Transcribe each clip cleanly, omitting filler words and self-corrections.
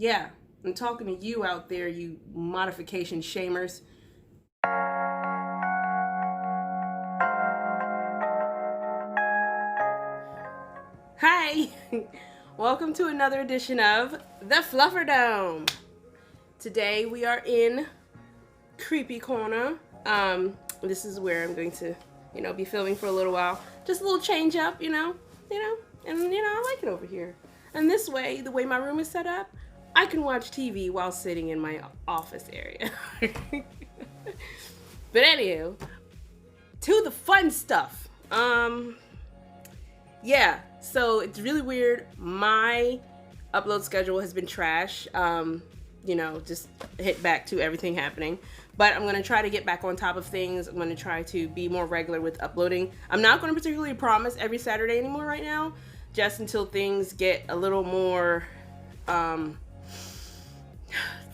Yeah, I'm talking to you out there, you modification shamers. Hi! Welcome to another edition of The Fluffer Dome. Today we are in Creepy Corner. This is where I'm going to, be filming for a little while. Just a little change up, and I like it over here. And this way, the way my room is set up, I can watch TV while sitting in my office area. But anywho, to the fun stuff. Yeah, so it's really weird. My upload schedule has been trash. Just hit back to everything happening. But I'm going to try to get back on top of things. I'm going to try to be more regular with uploading. I'm not going to particularly promise every Saturday anymore right now, just until things get a little more,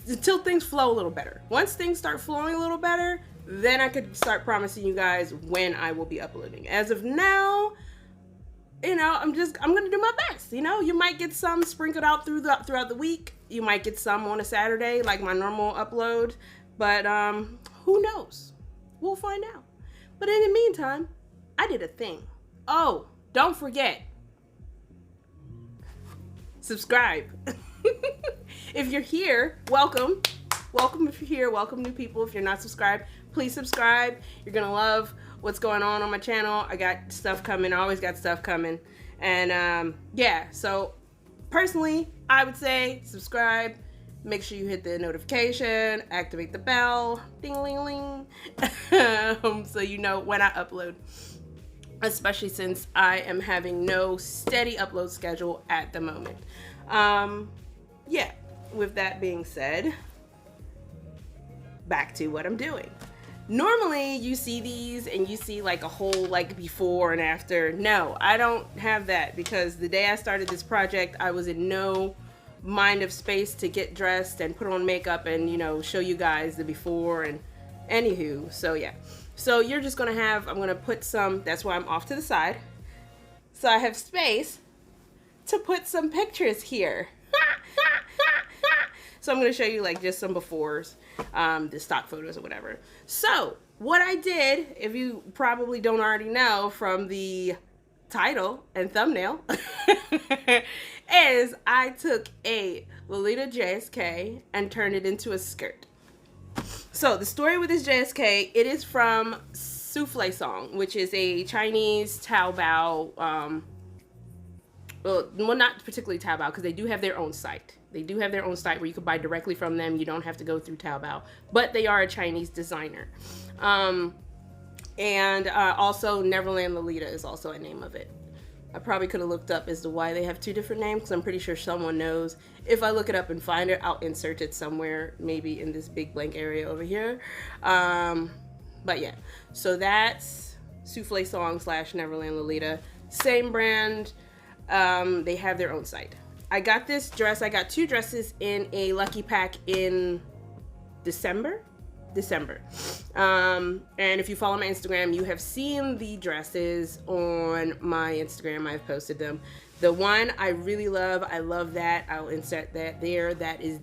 until things flow a little better. Once things start flowing a little better, then I could start promising you guys when I will be uploading. As of now, I'm gonna do my best. You might get some sprinkled out throughout the week. You might get some on a Saturday, like my normal upload. But who knows? We'll find out. But in the meantime, I did a thing. Oh, don't forget. Subscribe. If you're here, welcome. Welcome if you're here. Welcome new people. If you're not subscribed, please subscribe. You're gonna love what's going on my channel. I got stuff coming. I always got stuff coming. And yeah, so personally, I would say subscribe. Make sure you hit the notification, activate the bell, ding ling ling, so you know when I upload. Especially since I am having no steady upload schedule at the moment. Yeah, with that being said, back to what I'm doing. Normally you see these and you see like a whole before and after. No, I don't have that because the day I started this project, I was in no mind of space to get dressed and put on makeup and show you guys the before and anywho. So yeah, so you're just gonna have, I'm gonna put some, that's why I'm off to the side, so I have space to put some pictures here. So I'm going to show you just some befores, the stock photos or whatever. So what I did, if you probably don't already know from the title and thumbnail, is I took a Lolita JSK and turned it into a skirt. So the story with this JSK, it is from Souffle Song, which is a Chinese Taobao, well, not particularly Taobao, because they do have their own site. They do have their own site where you can buy directly from them. You don't have to go through Taobao, but they are a Chinese designer. And also Neverland Lolita is also a name of it. I probably could have looked up as to why they have two different names, because I'm pretty sure someone knows. If I look it up and find it, I'll insert it somewhere, maybe in this big blank area over here. But yeah, so that's Souffle Song / Neverland Lolita. Same brand. They have their own site. I got this dress. I got two dresses in a lucky pack in December. And if you follow my Instagram, you have seen the dresses on my Instagram. I've posted them. The one I really love, I love that. I'll insert that there. That is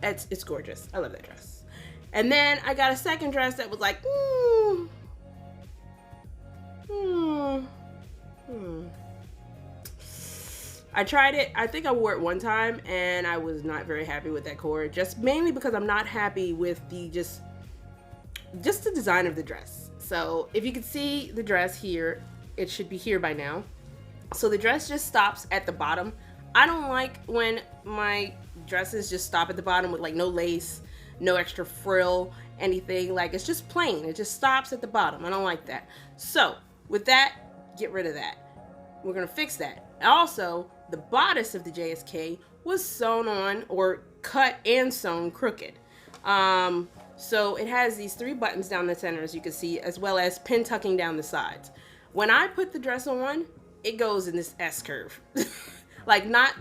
it's gorgeous. I love that dress. And then I got a second dress that was like, I tried it. I think I wore it one time and I was not very happy with that cord, just mainly because I'm not happy with the just the design of the dress. So if you can see the dress here, it should be here by now. So the dress just stops at the bottom. I don't like when my dresses just stop at the bottom with no lace, no extra frill, anything. It's just plain. It just stops at the bottom. I don't like that. So with that, get rid of that. We're gonna fix that. Also, the bodice of the JSK was sewn on, or cut and sewn crooked. So it has these 3 buttons down the center, as you can see, as well as pin tucking down the sides. When I put the dress on, it goes in this S curve. Not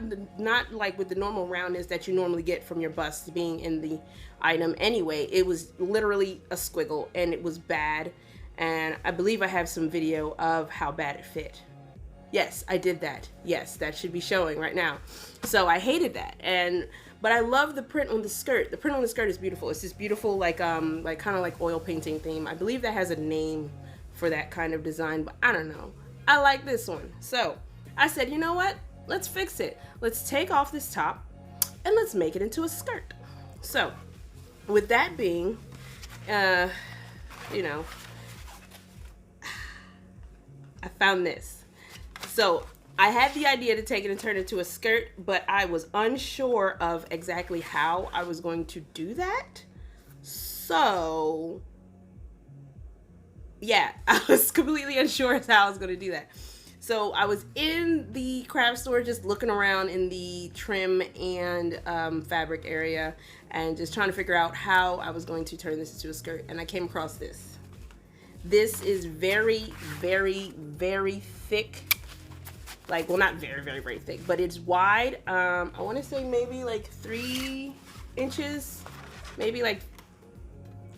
like with the normal roundness that you normally get from your bust being in the item anyway. It was literally a squiggle and it was bad. And I believe I have some video of how bad it fit. Yes, I did that. Yes, that should be showing right now. So I hated that. And But I love the print on the skirt. The print on the skirt is beautiful. It's this beautiful like kind of like oil painting theme. I believe that has a name for that kind of design, but I don't know. I like this one. So I said, you know what? Let's fix it. Let's take off this top and let's make it into a skirt. So with that being, you know, I found this. So I had the idea to take it and turn it into a skirt, but I was unsure of exactly how I was going to do that. So yeah, I was completely unsure as how I was going to do that. So I was in the craft store just looking around in the trim and fabric area and just trying to figure out how I was going to turn this into a skirt. And I came across this. This is very, very, very thick. Like, well, not very, very, very thick, but it's wide. I want to say maybe like 3 inches, maybe like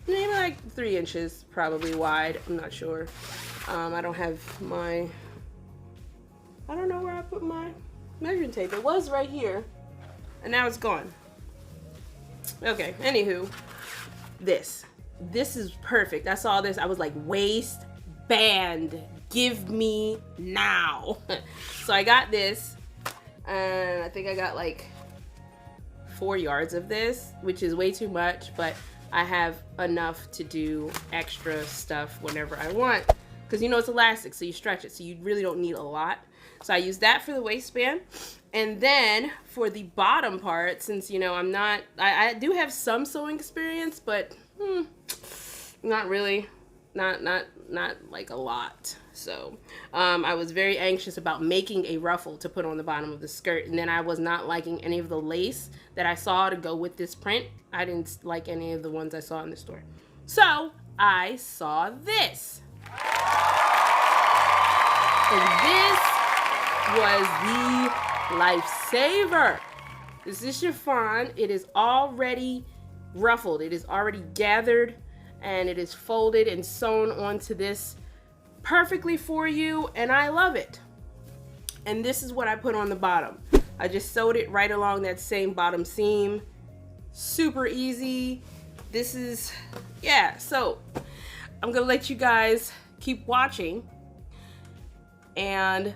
3 inches probably wide. I'm not sure. I don't have my, I don't know where I put my measuring tape. It was right here and now it's gone. Okay, anywho, this is perfect. I saw this, I was like, waistband, give me now. So I got this and I think I got like 4 yards of this, which is way too much, but I have enough to do extra stuff whenever I want, because you know it's elastic, so you stretch it, so you really don't need a lot. So I use that for the waistband. And then for the bottom part, since you know I do have some sewing experience, but not really, not like a lot. So I was very anxious about making a ruffle to put on the bottom of the skirt, and then I was not liking any of the lace that I saw to go with this print. I didn't like any of the ones I saw in the store. So I saw this. And this was the lifesaver. This is chiffon. It is already ruffled. It is already gathered and it is folded and sewn onto this perfectly for you, and I love it. And this is what I put on the bottom. I just sewed it right along that same bottom seam. Super easy. This is, yeah, so I'm gonna let you guys keep watching and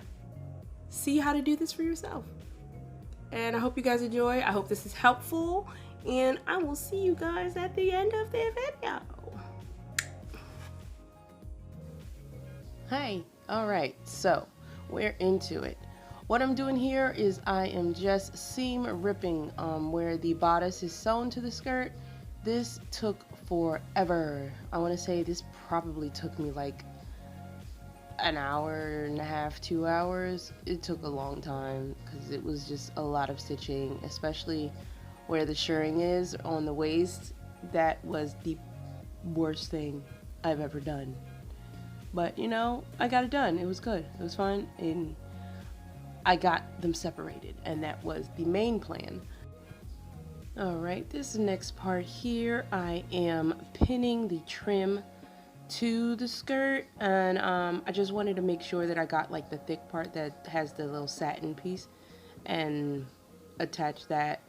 see how to do this for yourself. And I hope you guys enjoy. I hope this is helpful, and I will see you guys at the end of the video. Hi, alright, so we're into it. What I'm doing here is I am just seam ripping where the bodice is sewn to the skirt. This took forever. I want to say this probably took me like an hour and a half, 2 hours. It took a long time because it was just a lot of stitching, especially where the shirring is on the waist. That was the worst thing I've ever done. But you know, I got it done. It was good. It was fun, and I got them separated, and that was the main plan. Alright, this next part here, I am pinning the trim to the skirt, and I just wanted to make sure that I got like the thick part that has the little satin piece, and attach that,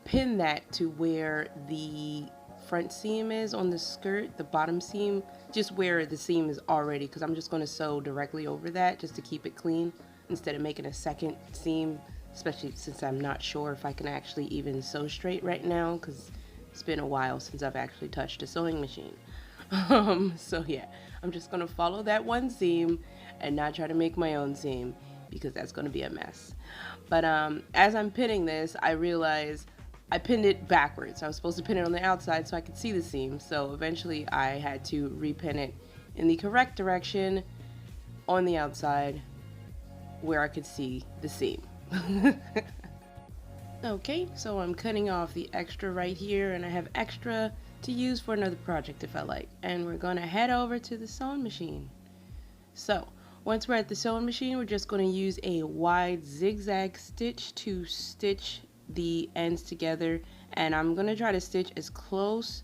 pin that to where the front seam is on the skirt, the bottom seam, just where the seam is already, because I'm just going to sew directly over that just to keep it clean instead of making a second seam, especially since I'm not sure if I can actually even sew straight right now because it's been a while since I've actually touched a sewing machine. So yeah, I'm just going to follow that one seam and not try to make my own seam because that's going to be a mess. But as I'm pinning this, I realized I pinned it backwards. I was supposed to pin it on the outside so I could see the seam. So eventually I had to repin it in the correct direction on the outside where I could see the seam. Okay, so I'm cutting off the extra right here, and I have extra to use for another project if I like. And we're gonna head over to the sewing machine. So once we're at the sewing machine, we're just going to use a wide zigzag stitch to stitch the ends together, and I'm going to try to stitch as close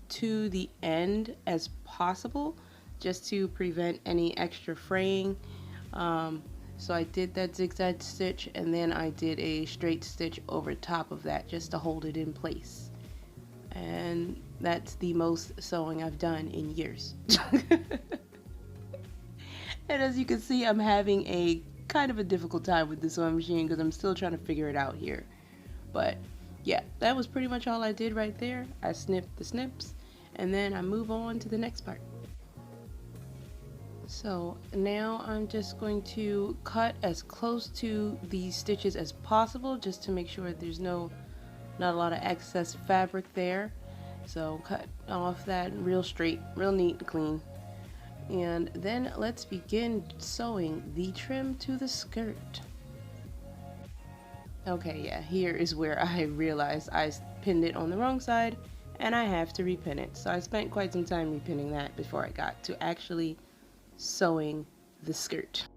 to the end as possible just to prevent any extra fraying. So I did that zigzag stitch, and then I did a straight stitch over top of that just to hold it in place. And that's the most sewing I've done in years. And as you can see, I'm having a kind of a difficult time with the sewing machine because I'm still trying to figure it out here. But yeah, that was pretty much all I did right there. I snipped the snips and then I move on to the next part. So now I'm just going to cut as close to these stitches as possible just to make sure there's not a lot of excess fabric there. So cut off that real straight, real neat and clean. And then let's begin sewing the trim to the skirt. Okay, yeah, here is where I realized I pinned it on the wrong side and I have to repin it. So I spent quite some time repinning that before I got to actually sewing the skirt.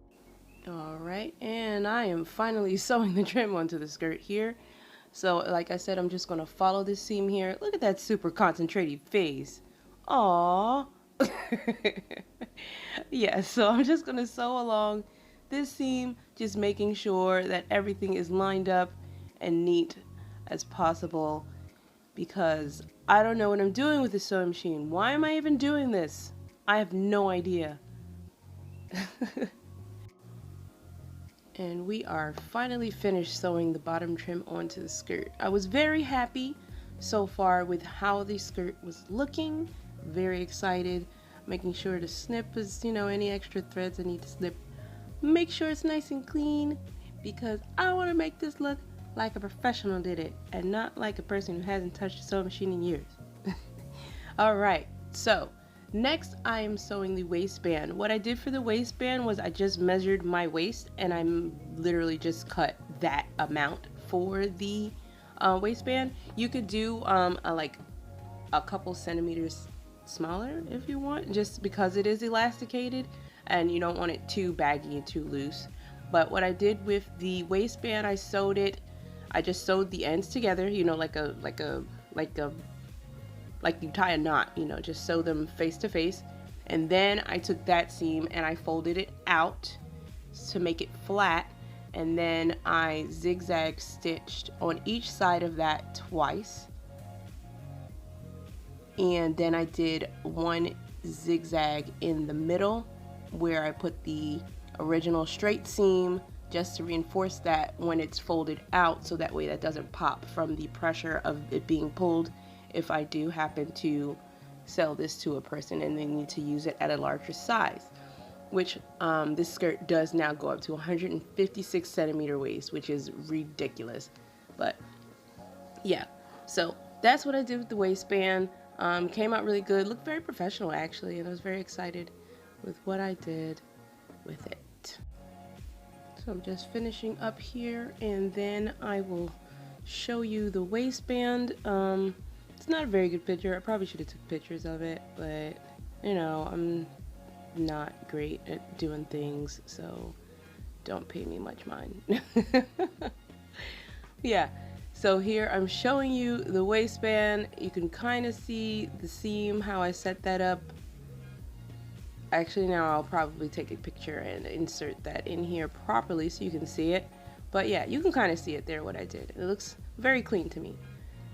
Alright, and I am finally sewing the trim onto the skirt here. So like I said, I'm just going to follow this seam here. Look at that super concentrated face. Aww. Yeah, so I'm just going to sew along this seam, just making sure that everything is lined up and neat as possible, because I don't know what I'm doing with the sewing machine. Why am I even doing this? I have no idea. And we are finally finished sewing the bottom trim onto the skirt. I was very happy so far with how the skirt was looking. Very excited, making sure to snip as, any extra threads I need to snip. Make sure it's nice and clean, because I want to make this look like a professional did it and not like a person who hasn't touched a sewing machine in years. Alright, so next I am sewing the waistband. What I did for the waistband was I just measured my waist and I literally just cut that amount for the waistband. You could do like a couple centimeters smaller if you want, just because it is elasticated and you don't want it too baggy and too loose. But what I did with the waistband, I just sewed the ends together, like you tie a knot, just sew them face to face. And then I took that seam and I folded it out to make it flat, and then I zigzag stitched on each side of that twice, and then I did one zigzag in the middle where I put the original straight seam just to reinforce that when it's folded out, so that way that doesn't pop from the pressure of it being pulled if I do happen to sell this to a person and they need to use it at a larger size, which this skirt does now go up to 156 centimeter waist, which is ridiculous. But yeah, so that's what I did with the waistband. Came out really good, looked very professional actually, and I was very excited with what I did with it. So I'm just finishing up here, and then I will show you the waistband. It's not a very good picture. I probably should have took pictures of it, but I'm not great at doing things, so don't pay me much mind. Yeah, so here I'm showing you the waistband. You can kind of see the seam, how I set that up. Actually, now I'll probably take a picture and insert that in here properly so you can see it. But yeah, you can kind of see it there, what I did. It looks very clean to me.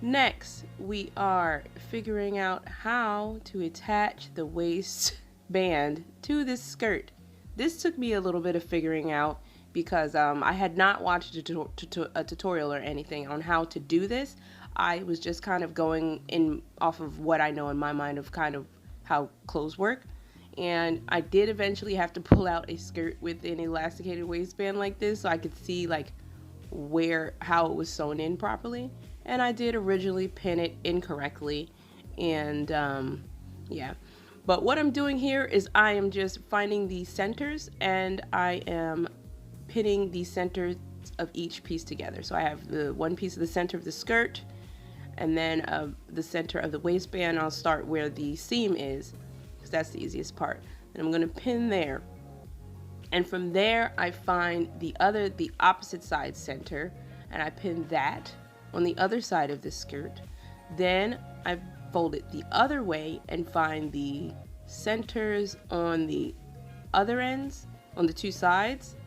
Next, we are figuring out how to attach the waistband to this skirt. This took me a little bit of figuring out because I had not watched a tutorial or anything on how to do this. I was just kind of going in off of what I know in my mind of kind of how clothes work. And I did eventually have to pull out a skirt with an elasticated waistband like this so I could see like how it was sewn in properly. And I did originally pin it incorrectly, and yeah. But what I'm doing here is I am just finding the centers and I am pinning the centers of each piece together. So I have the one piece of the center of the skirt, and then the center of the waistband. I'll start where the seam is, because that's the easiest part. And I'm going to pin there. And from there I find the opposite side center, and I pin that on the other side of the skirt. Then I fold it the other way and find the centers on the other ends, on the two sides,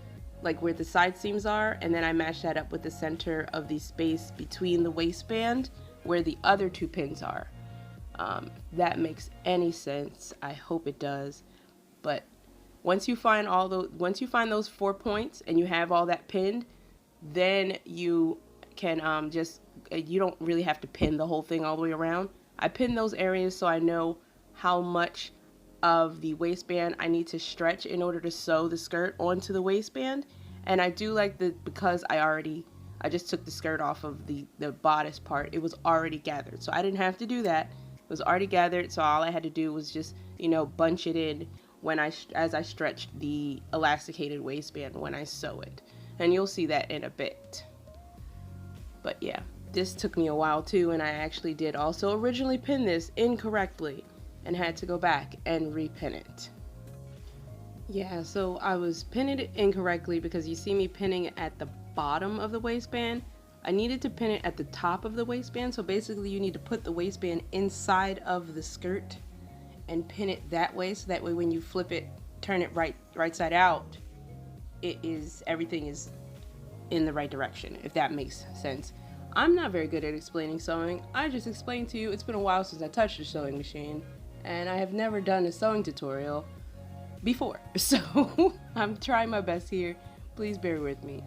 like where the side seams are, and then I match that up with the center of the space between the waistband where the other 2 pins are. That makes any sense. I hope it does. But once you find those 4 points and you have all that pinned, then you can you don't really have to pin the whole thing all the way around. I pin those areas so I know how much of the waistband I need to stretch in order to sew the skirt onto the waistband. And I do like because I just took the skirt off of the bodice part. It was already gathered, so I didn't have to do that. It was already gathered, so all I had to do was just, bunch it in as I stretched the elasticated waistband when I sew it. And you'll see that in a bit. But yeah, this took me a while too, and I actually did also originally pin this incorrectly and had to go back and repin it. Yeah, so I was pinning it incorrectly because you see me pinning it at the bottom of the waistband. I needed to pin it at the top of the waistband, so basically you need to put the waistband inside of the skirt and pin it that way, so that way when you flip it, turn it right side out, everything is in the right direction, if that makes sense. I'm not very good at explaining sewing. I just explained to you. It's been a while since I touched a sewing machine, and I have never done a sewing tutorial before, so I'm trying my best here. Please bear with me.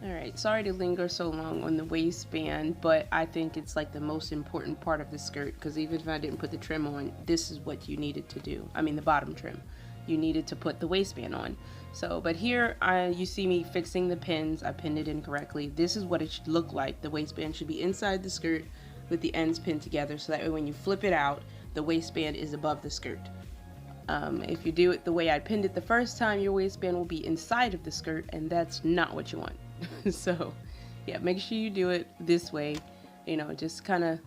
Alright, sorry to linger so long on the waistband, but I think it's like the most important part of the skirt, because even if I didn't put the trim on, this is what you needed to do. I mean the bottom trim. You needed to put the waistband on. So, but here you see me fixing the pins. I pinned it incorrectly. This is what it should look like. The waistband should be inside the skirt with the ends pinned together, so that way when you flip it out, the waistband is above the skirt. If you do it the way I pinned it the first time, your waistband will be inside of the skirt, and that's not what you want. So yeah, make sure you do it this way. Just kind of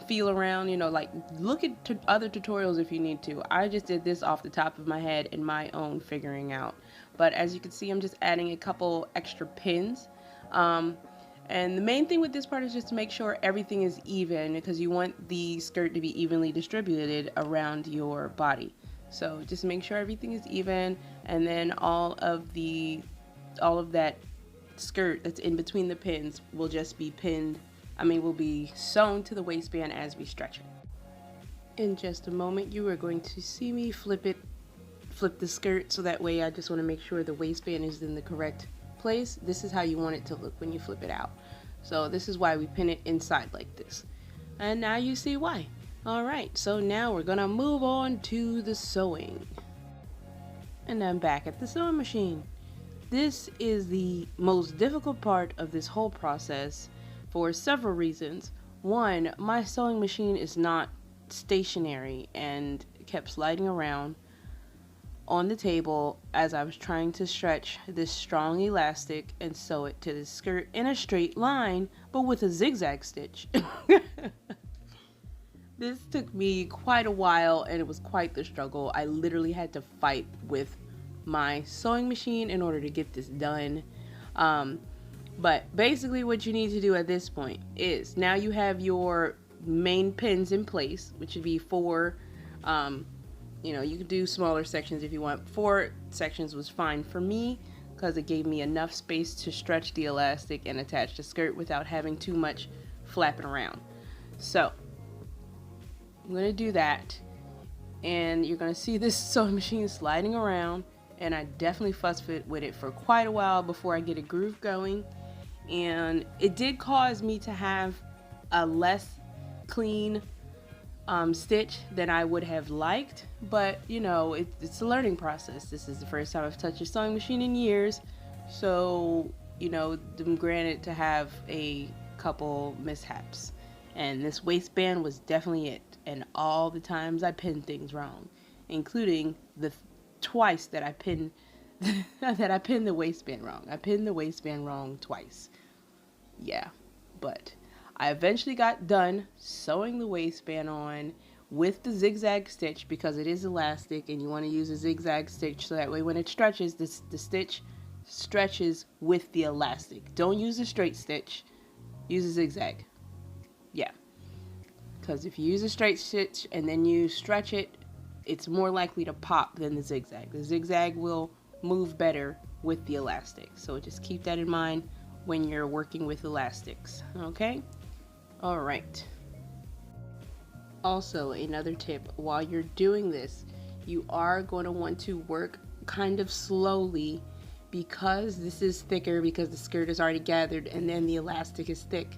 feel around, like look at other tutorials if you need to. I just did this off the top of my head in my own figuring out. But as you can see, I'm just adding a couple extra pins. And the main thing with this part is just to make sure everything is even, because you want the skirt to be evenly distributed around your body. So just make sure everything is even, and then all of that skirt that's in between the pins will just be will be sewn to the waistband as we stretch it. In just a moment, you are going to see me flip the skirt, so that way I just want to make sure the waistband is in the correct place. This is how you want it to look when you flip it out. So this is why we pin it inside like this. And now you see why. Alright, so now we're gonna move on to the sewing. And I'm back at the sewing machine. This is the most difficult part of this whole process for several reasons. One, my sewing machine is not stationary and kept sliding around on the table as I was trying to stretch this strong elastic and sew it to the skirt in a straight line, but with a zigzag stitch. This took me quite a while, and it was quite the struggle. I literally had to fight with my sewing machine in order to get this done. But basically what you need to do at this point is, now you have your main pins in place, which would be 4. You could do smaller sections if you want. 4 sections was fine for me because it gave me enough space to stretch the elastic and attach the skirt without having too much flapping around. So I'm going to do that, and you're going to see this sewing machine sliding around, and I definitely fussed with it for quite a while before I get a groove going. And it did cause me to have a less clean stitch than I would have liked, but it's a learning process. This is the first time I've touched a sewing machine in years, so I'm granted to have a couple mishaps, and this waistband was definitely it. And all the times I pinned things wrong, including the twice that I pinned the waistband wrong. I pinned the waistband wrong twice. Yeah, but I eventually got done sewing the waistband on with the zigzag stitch, because it is elastic and you want to use a zigzag stitch so that way when it stretches, the stitch stretches with the elastic. Don't use a straight stitch, use a zigzag. Yeah, because if you use a straight stitch and then you stretch it, it's more likely to pop than the zigzag. The zigzag will move better with the elastic. So just keep that in mind when you're working with elastics, okay? All right. Also, another tip, while you're doing this, you are going to want to work kind of slowly because this is thicker, because the skirt is already gathered and then the elastic is thick.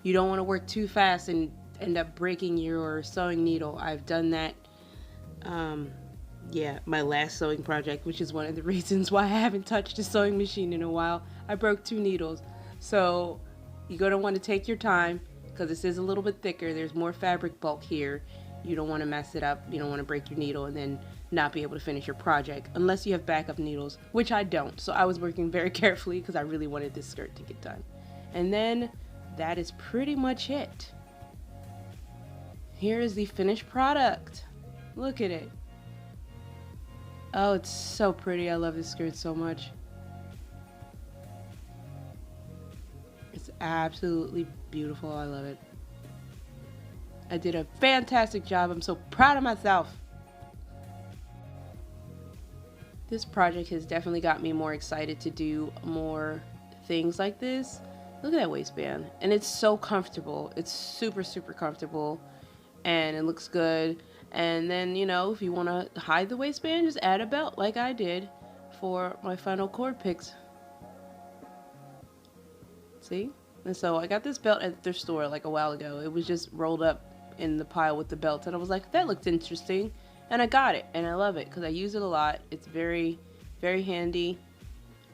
You don't want to work too fast and end up breaking your sewing needle. I've done that. Yeah, my last sewing project, which is one of the reasons why I haven't touched a sewing machine in a while. I broke 2 needles. So you're going to want to take your time because this is a little bit thicker. There's more fabric bulk here. You don't want to mess it up. You don't want to break your needle and then not be able to finish your project unless you have backup needles, which I don't. So I was working very carefully because I really wanted this skirt to get done. And then that is pretty much it. Here is the finished product. Look at it. Oh, it's so pretty. I love this skirt so much. It's absolutely beautiful. I love it. I did a fantastic job. I'm so proud of myself. This project has definitely got me more excited to do more things like this. Look at that waistband. And it's so comfortable. It's super, super comfortable. And it looks good. And then, you know, if you want to hide the waistband, just add a belt like I did for my final cord picks. See? And so I got this belt at their store like a while ago. It was just rolled up in the pile with the belts. And I was like, that looked interesting. And I got it. And I love it because I use it a lot. It's very, very handy.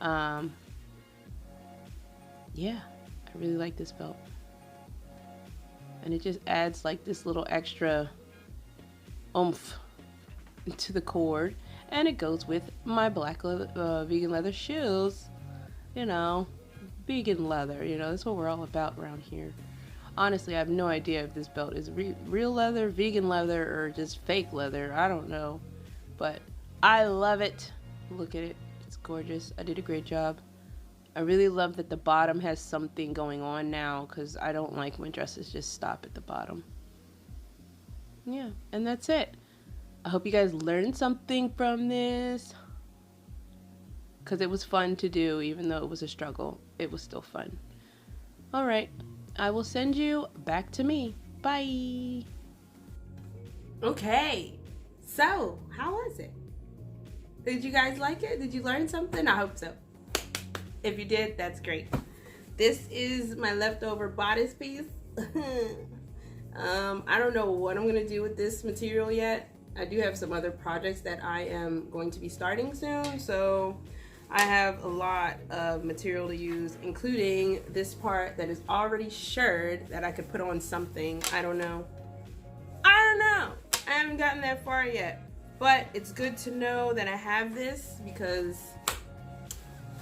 Yeah, I really like this belt. And it just adds like this little extra oomph to the cord, and it goes with my black leather, vegan leather shoes. You know, vegan leather, you know, that's what we're all about around here. Honestly, I have no idea if this belt is real leather, vegan leather, or just fake leather. I don't know, but I love it. Look at it, it's gorgeous. I did a great job. I really love that the bottom has something going on now because I don't like when dresses just stop at the bottom. Yeah, and that's it. I hope you guys learned something from this because it was fun to do. Even though it was a struggle, it was still fun. All right, I will send you back to me. Bye. Okay, so how was it? Did you guys like it? Did you learn something? I hope so. If you did, that's great. This is my leftover bodice piece. I don't know what I'm gonna do with this material yet. I do have some other projects that I am going to be starting soon, so I have a lot of material to use, including this part that is already shirred that I could put on something. I don't know. I haven't gotten that far yet, but it's good to know that I have this because,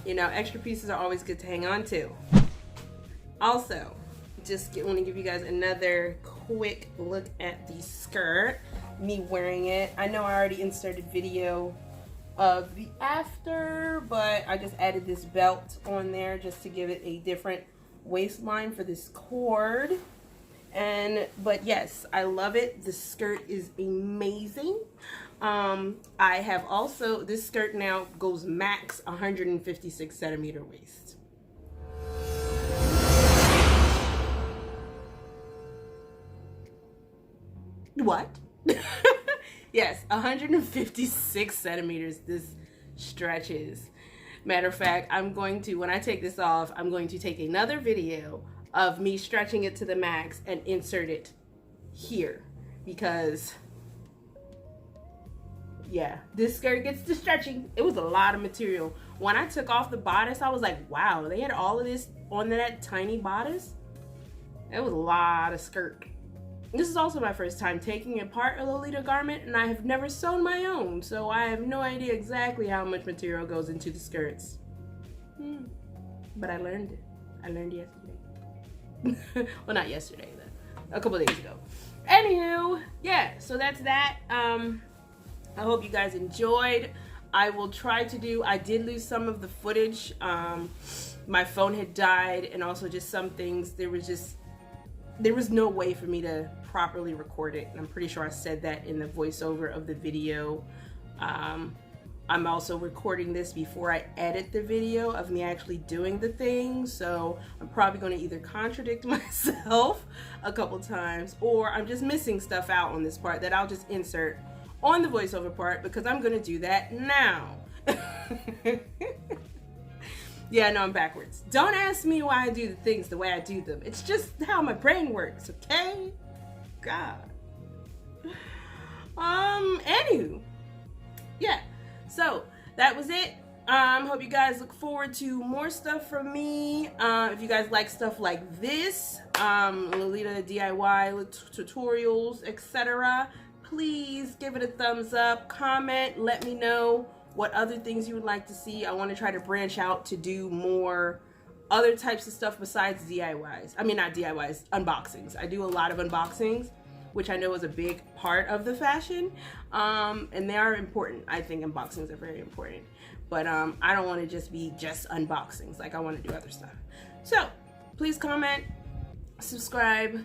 you know, extra pieces are always good to hang on to. Also, just want to give you guys another quick look at the skirt, me wearing it. I know I already inserted video of the after, but I just added this belt on there just to give it a different waistline for this cord. But yes, I love it. The skirt is amazing. I have also, this skirt now goes max 156 centimeter waist. What? Yes, 156 centimeters this stretches. Matter of fact, I'm going to, when I take this off, I'm going to take another video of me stretching it to the max and insert it here because, yeah, this skirt gets to stretching. It was a lot of material. When I took off the bodice, I was like, wow, they had all of this on that tiny bodice. It was a lot of skirt. This is also my first time taking apart a Lolita garment, and I have never sewn my own, so I have no idea exactly how much material goes into the skirts. But I learned it. I learned yesterday. Well, not yesterday, a couple days ago. Anywho, yeah, so that's that. I hope you guys enjoyed. I will try to do, I did lose some of the footage. My phone had died, and also just some things, there was no way for me to properly record it. And I'm pretty sure I said that in the voiceover of the video. I'm also recording this before I edit the video of me actually doing the thing, so I'm probably going to either contradict myself a couple times, or I'm just missing stuff out on this part that I'll just insert on the voiceover part, because I'm going to do that now. Yeah, no, I'm backwards. Don't ask me why I do the things the way I do them. It's just how my brain works, okay? God. Anywho. Yeah. So, that was it. Hope you guys look forward to more stuff from me. If you guys like stuff like this, Lolita DIY tutorials, etc., please give it a thumbs up, comment, let me know what other things you would like to see. I want to try to branch out to do more other types of stuff besides DIYs. I mean, not DIYs, unboxings. I do a lot of unboxings, which I know is a big part of the fashion. And they are important. I think unboxings are very important. But I don't want to just be just unboxings. Like, I want to do other stuff. So, please comment, subscribe,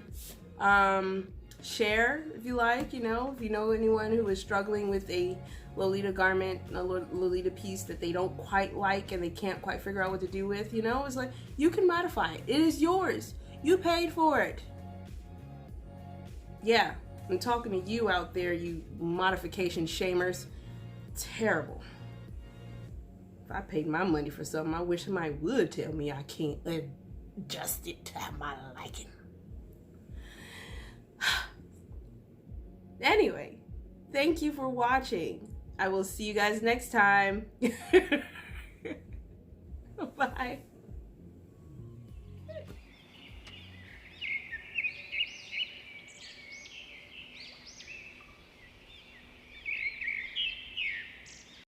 share if you like, you know, if you know anyone who is struggling with a Lolita garment, a Lolita piece that they don't quite like and they can't quite figure out what to do with, you know, it's like, you can modify it. It is yours. You paid for it. Yeah, I'm talking to you out there, you modification shamers. Terrible. If I paid my money for something, I wish somebody would tell me I can't adjust it to my liking. Anyway, thank you for watching. I will see you guys next time.